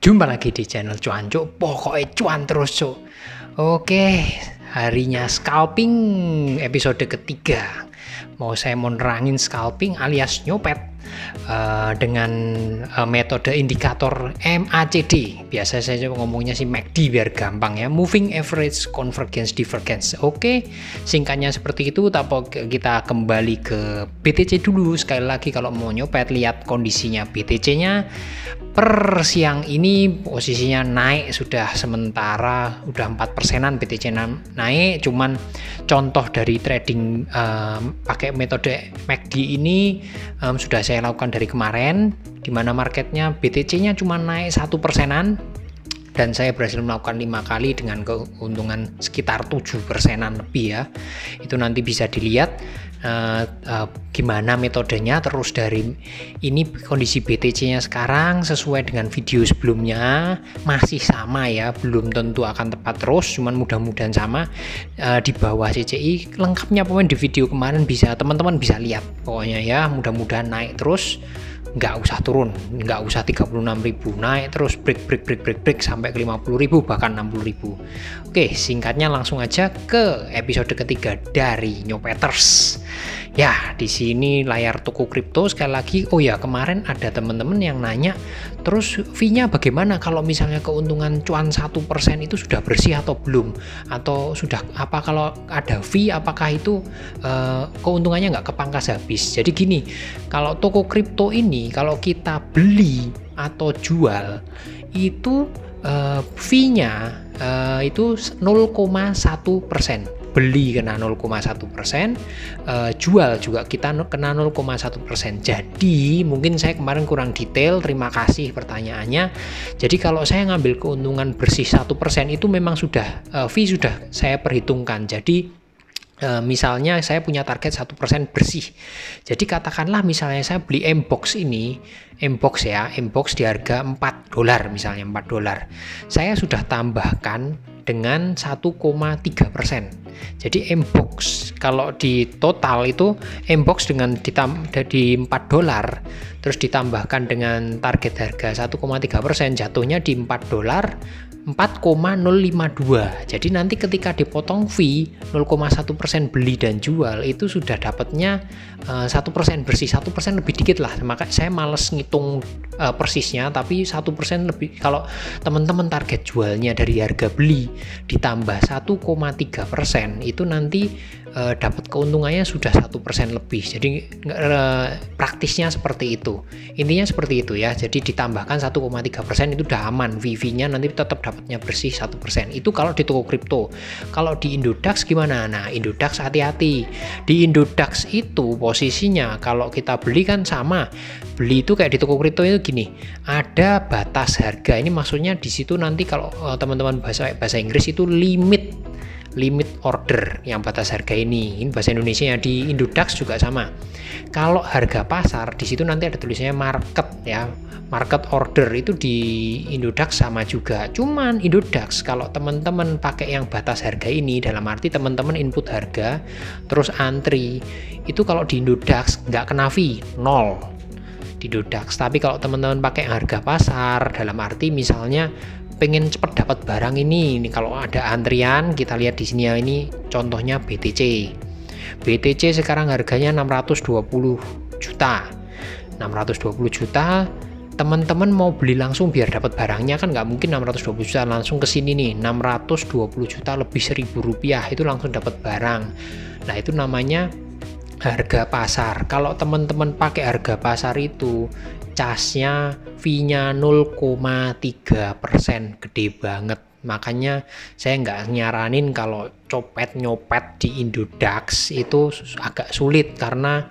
Jumpa lagi di channel Cuan Cuk, pokoknya cuan terus Cuk. Oke, harinya scalping episode ketiga. Saya mau nerangin scalping alias nyopet dengan metode indikator MACD. Biasa saya ngomongnya sih MACD biar gampang ya, Moving Average Convergence Divergence. Oke, singkatnya seperti itu. Tapi kita kembali ke BTC dulu. Sekali lagi kalau mau nyopet, lihat kondisinya BTC-nya per siang ini posisinya naik sudah sementara, udah 4%-an BTC naik. Cuman contoh dari trading pakai metode MACD ini sudah saya lakukan dari kemarin, di mana marketnya BTC-nya cuma naik 1%-an dan saya berhasil melakukan 5 kali dengan keuntungan sekitar 7%-an lebih ya. Itu nanti bisa dilihat gimana metodenya. Terus dari ini kondisi BTC-nya sekarang sesuai dengan video sebelumnya masih sama ya, belum tentu akan tepat terus, cuman mudah-mudahan sama di bawah CCI. Lengkapnya pokoknya di video kemarin bisa teman-teman bisa lihat pokoknya ya, mudah-mudahan naik terus, nggak usah turun, nggak usah 36.000, naik terus break sampai ke 50.000 bahkan 60.000. Oke, singkatnya langsung aja ke episode ketiga dari Nyopeters. Ya, di sini layar toko kripto sekali lagi. Oh ya, kemarin ada teman-teman yang nanya, terus fee-nya bagaimana kalau misalnya keuntungan cuan 1% itu sudah bersih atau belum? Atau sudah apa kalau ada fee, apakah itu keuntungannya nggak kepangkas habis? Jadi gini, kalau toko kripto ini kalau kita beli atau jual itu fee-nya itu 0,1%. Beli kena 0,1%, jual juga kita kena 0,1%. Jadi mungkin saya kemarin kurang detail, terima kasih pertanyaannya. Jadi kalau saya ngambil keuntungan bersih 1% itu memang sudah fee sudah saya perhitungkan. Jadi misalnya saya punya target 1% bersih. Jadi katakanlah misalnya saya beli Mbox ini, Mbox di harga $4 misalnya, $4. Saya sudah tambahkan dengan 1,3%. Jadi Mbox kalau di total itu Mbox dengan di $4 terus ditambahkan dengan target harga 1,3%, jatuhnya di $4 4,052. Jadi nanti ketika dipotong fee 0,1% beli dan jual itu sudah dapatnya 1% bersih, 1% lebih dikit lah. Maka saya males ngitung persisnya, tapi 1% lebih. Kalau teman-teman target jualnya dari harga beli ditambah 1,3% itu nanti dapat keuntungannya sudah 1% lebih. Jadi praktisnya seperti itu. Intinya seperti itu ya. Jadi ditambahkan 1,3% itu udah aman. VV-nya nanti tetap dapatnya bersih 1%. Itu kalau di toko kripto. Kalau di Indodax gimana? Nah, Indodax hati-hati. Di Indodax itu posisinya kalau kita beli kan sama. Beli itu kayak di toko kripto itu gini. Ada batas harga. Ini maksudnya di situ nanti kalau teman-teman bahasa Inggris itu limit order yang batas harga ini bahasa Indonesia ya. Di Indodax juga sama. Kalau harga pasar di situ nanti ada tulisannya market ya, market order itu di Indodax sama juga. Cuman Indodax kalau teman-teman pakai yang batas harga ini, dalam arti teman-teman input harga terus antri, itu kalau di Indodax nggak kena fee, 0 di Indodax. Tapi kalau teman-teman pakai harga pasar, dalam arti misalnya pengen cepat dapat barang ini kalau ada antrian, kita lihat di sini ya, ini contohnya BTC sekarang harganya 620 juta, teman-teman mau beli langsung biar dapat barangnya kan nggak mungkin 620 juta langsung ke sini nih, 620 juta lebih Rp1.000 itu langsung dapat barang. Nah itu namanya harga pasar. Kalau teman-teman pakai harga pasar itu casnya fee-nya 0,3%, gede banget. Makanya saya nggak nyaranin kalau nyopet di Indodax itu agak sulit karena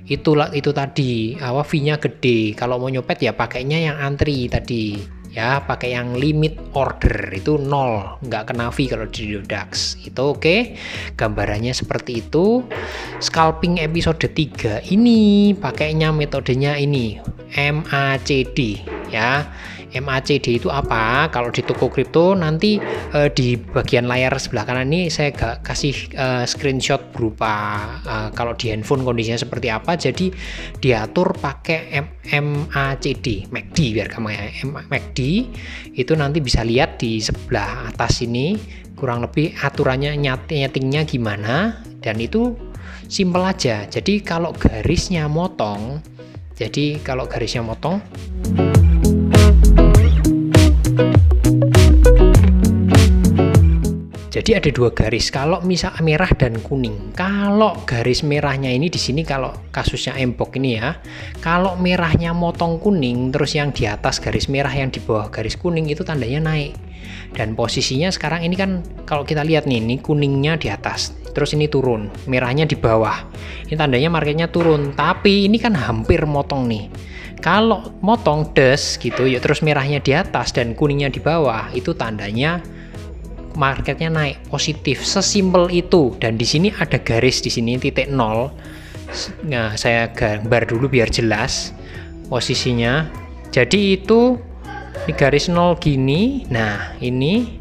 itu tadi fee-nya gede. Kalau mau nyopet ya pakainya yang antri tadi ya, pakai yang limit order itu 0, nggak kena fee kalau di Indodax itu. Oke, gambarannya seperti itu. Scalping episode 3 ini pakainya metodenya ini MACD ya. MACD itu apa? Kalau di toko kripto nanti di bagian layar sebelah kanan ini saya kasih screenshot berupa kalau di handphone kondisinya seperti apa. Jadi diatur pakai MACD, MACD biar kamu ya. MACD itu nanti bisa lihat di sebelah atas ini kurang lebih aturannya nyetingnya gimana, dan itu simple aja. Jadi kalau garisnya motong, jadi ada dua garis, kalau misal merah dan kuning. Kalau garis merahnya ini di sini, kalau kasusnya Mbox ini ya, kalau merahnya motong kuning, terus yang di atas garis merah yang di bawah garis kuning itu tandanya naik. Dan posisinya sekarang ini kan kalau kita lihat nih, ini kuningnya di atas, terus ini turun, merahnya di bawah. Ini tandanya marketnya turun, tapi ini kan hampir motong nih. Kalau motong des gitu ya, terus merahnya di atas dan kuningnya di bawah, itu tandanya marketnya naik positif, sesimpel itu. Dan di sini ada garis di sini titik 0. Nah, saya gambar dulu biar jelas posisinya. Jadi itu ini garis 0 gini. Nah, ini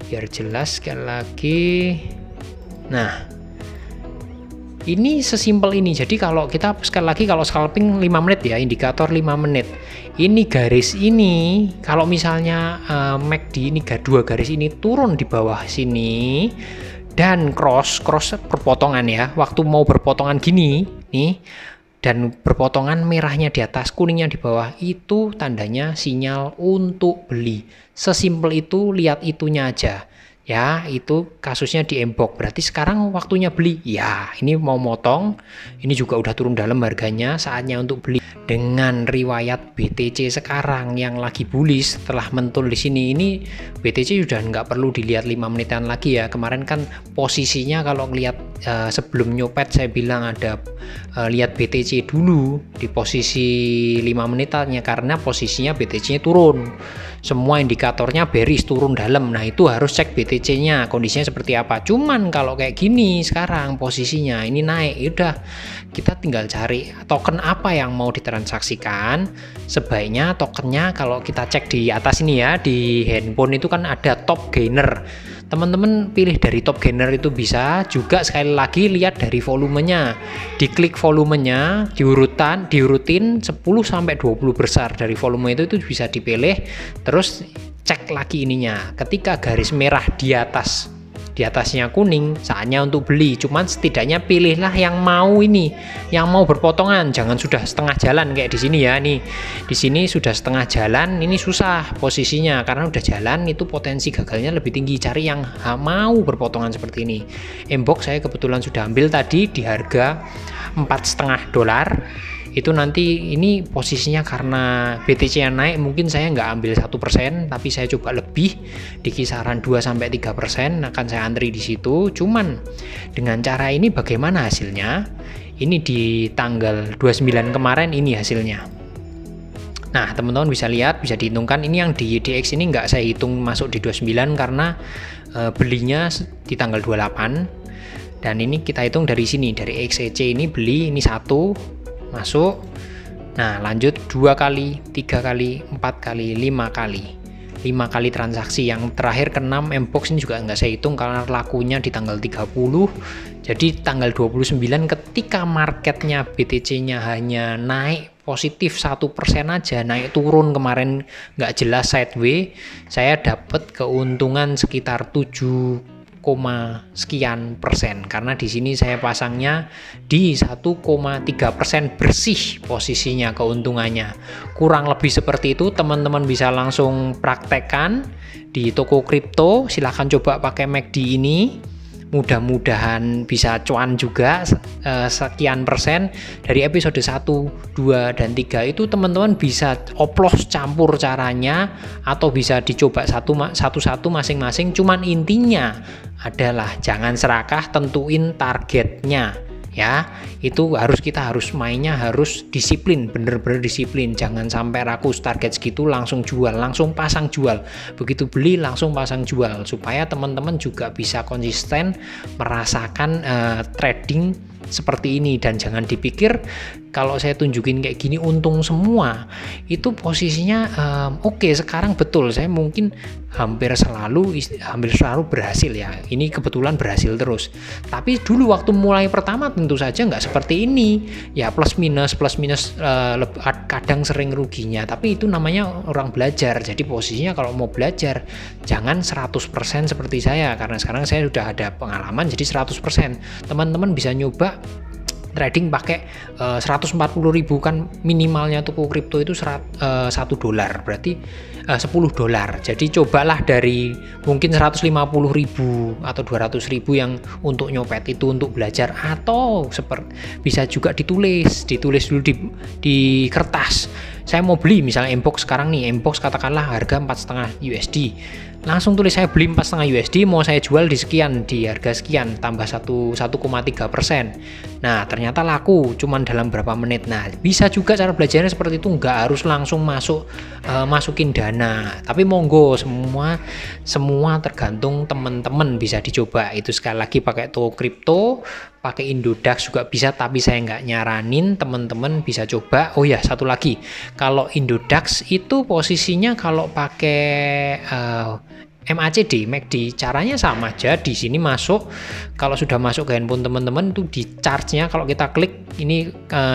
biar jelas sekali lagi. Nah, ini sesimpel ini. Jadi kalau kita sekali lagi, kalau scalping 5 menit ya, indikator 5 menit. Ini garis ini, kalau misalnya MACD ini dua garis ini turun di bawah sini dan cross berpotongan ya, waktu mau berpotongan gini nih, dan berpotongan merahnya di atas, kuningnya di bawah, itu tandanya sinyal untuk beli. Sesimpel itu, lihat itunya aja. Ya, itu kasusnya di Mbox. Berarti sekarang waktunya beli. Ya, ini mau motong. Ini juga udah turun dalam harganya, saatnya untuk beli. Dengan riwayat BTC sekarang yang lagi bullish setelah mentul di sini, ini BTC sudah nggak perlu dilihat 5 menitan lagi ya. Kemarin kan posisinya kalau lihat sebelum nyopet saya bilang ada lihat BTC dulu di posisi 5 menitannya, karena posisinya BTC-nya turun. Semua indikatornya bearish, turun dalam. Nah, itu harus cek BTC-nya kondisinya seperti apa. Cuman kalau kayak gini sekarang posisinya ini naik, udah kita tinggal cari token apa yang mau ditransaksikan. Sebaiknya tokennya kalau kita cek di atas ini ya, di handphone itu kan ada top gainer. Teman-teman pilih dari top gainer itu bisa juga. Sekali lagi lihat dari volumenya, diklik volumenya, diurutin 10 sampai 20 besar dari volume itu bisa dipilih. Terus cek lagi ininya, ketika garis merah di atasnya kuning, saatnya untuk beli. Cuman setidaknya pilihlah yang mau ini, yang mau berpotongan, jangan sudah setengah jalan kayak di sini ya. Nih, di sini sudah setengah jalan, ini susah posisinya karena udah jalan, itu potensi gagalnya lebih tinggi. Cari yang mau berpotongan seperti ini. Mbox saya kebetulan sudah ambil tadi di harga $4,5. Itu nanti ini posisinya karena BTC yang naik, mungkin saya nggak ambil 1%, tapi saya coba lebih di kisaran 2-3% akan saya antri di situ. Cuman dengan cara ini bagaimana hasilnya? Ini di tanggal 29 kemarin ini hasilnya. Nah, teman-teman bisa lihat, bisa dihitungkan. Ini yang di DX ini nggak saya hitung masuk di 29 karena belinya di tanggal 28. Dan ini kita hitung dari sini, dari XEC ini beli, ini 1 masuk. Nah, lanjut 2 kali, 3 kali, 4 kali, 5 kali. 5 kali transaksi. Yang terakhir ke-6 Mbox ini juga nggak saya hitung karena lakunya di tanggal 30. Jadi tanggal 29 ketika marketnya BTC-nya hanya naik positif 1% aja, naik turun kemarin nggak jelas sideways, saya dapat keuntungan sekitar 7, sekian persen, karena di sini saya pasangnya di 1,3% bersih posisinya keuntungannya. Kurang lebih seperti itu, teman-teman bisa langsung praktekkan di toko kripto. Silahkan coba pakai MACD ini, mudah-mudahan bisa cuan juga sekian persen. Dari episode 1, 2, dan 3 itu teman-teman bisa oplos campur caranya atau bisa dicoba satu-satu masing-masing. Cuman intinya adalah jangan serakah, tentuin targetnya ya. Itu kita harus mainnya harus disiplin, bener-bener disiplin. Jangan sampai rakus, target segitu langsung jual, langsung pasang jual, begitu beli langsung pasang jual, supaya teman-teman juga bisa konsisten merasakan trading seperti ini. Dan jangan dipikir kalau saya tunjukin kayak gini untung semua, itu posisinya oke. Sekarang betul saya mungkin hampir selalu berhasil ya, ini kebetulan berhasil terus. Tapi dulu waktu mulai pertama tentu saja nggak seperti ini ya, plus minus kadang sering ruginya, tapi itu namanya orang belajar. Jadi posisinya kalau mau belajar jangan 100% seperti saya, karena sekarang saya sudah ada pengalaman jadi 100%. Teman-teman bisa nyoba trading pakai 140.000, kan minimalnya toko kripto itu $1, berarti $10. Jadi cobalah dari mungkin 150.000 atau 200.000 yang untuk nyopet itu untuk belajar, atau bisa juga ditulis dulu di kertas. Saya mau beli misalnya Mbox sekarang nih, Mbox katakanlah harga 4,5 USD. Langsung tulis saya beli 4,5 USD, mau saya jual di sekian, di harga sekian, tambah 1,3%. Nah, ternyata laku cuman dalam berapa menit. Nah, bisa juga cara belajarnya seperti itu, nggak harus langsung masukin dana. Tapi monggo, semua tergantung teman-teman, bisa dicoba. Itu sekali lagi pakai toko kripto, pakai Indodax juga bisa, tapi saya nggak nyaranin, teman-teman bisa coba. Oh ya, satu lagi, kalau Indodax itu posisinya kalau pakai MACD, caranya sama aja. Di sini masuk, kalau sudah masuk ke handphone teman-teman itu di charge-nya, kalau kita klik ini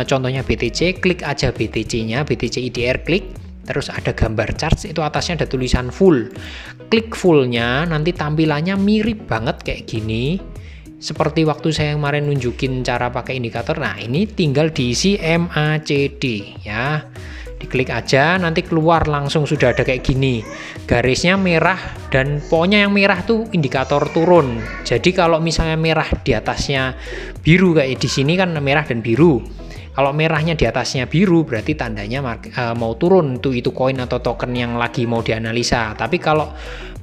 contohnya BTC, klik aja BTC-nya, BTC IDR, klik, terus ada gambar charge, itu atasnya ada tulisan full. Klik full-nya, nanti tampilannya mirip banget kayak gini. Seperti waktu saya kemarin nunjukin cara pakai indikator. Nah, ini tinggal diisi MACD ya. Diklik aja, nanti keluar langsung sudah ada kayak gini. Garisnya merah, dan pokoknya yang merah tuh indikator turun. Jadi kalau misalnya merah di atasnya biru kayak di sini kan merah dan biru. Kalau merahnya di atasnya biru berarti tandanya mau turun tuh itu koin atau token yang lagi mau dianalisa. Tapi kalau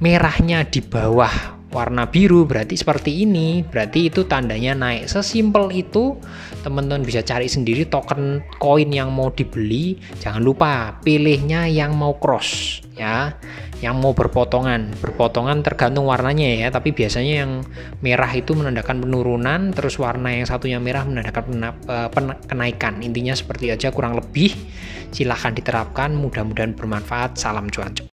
merahnya di bawah warna biru berarti seperti ini, berarti itu tandanya naik. Sesimpel itu, teman-teman bisa cari sendiri token koin yang mau dibeli. Jangan lupa pilihnya yang mau cross ya, yang mau berpotongan tergantung warnanya ya, tapi biasanya yang merah itu menandakan penurunan, terus warna yang satunya merah menandakan kenaikan. Intinya seperti aja kurang lebih, silahkan diterapkan, mudah-mudahan bermanfaat. Salam cuan.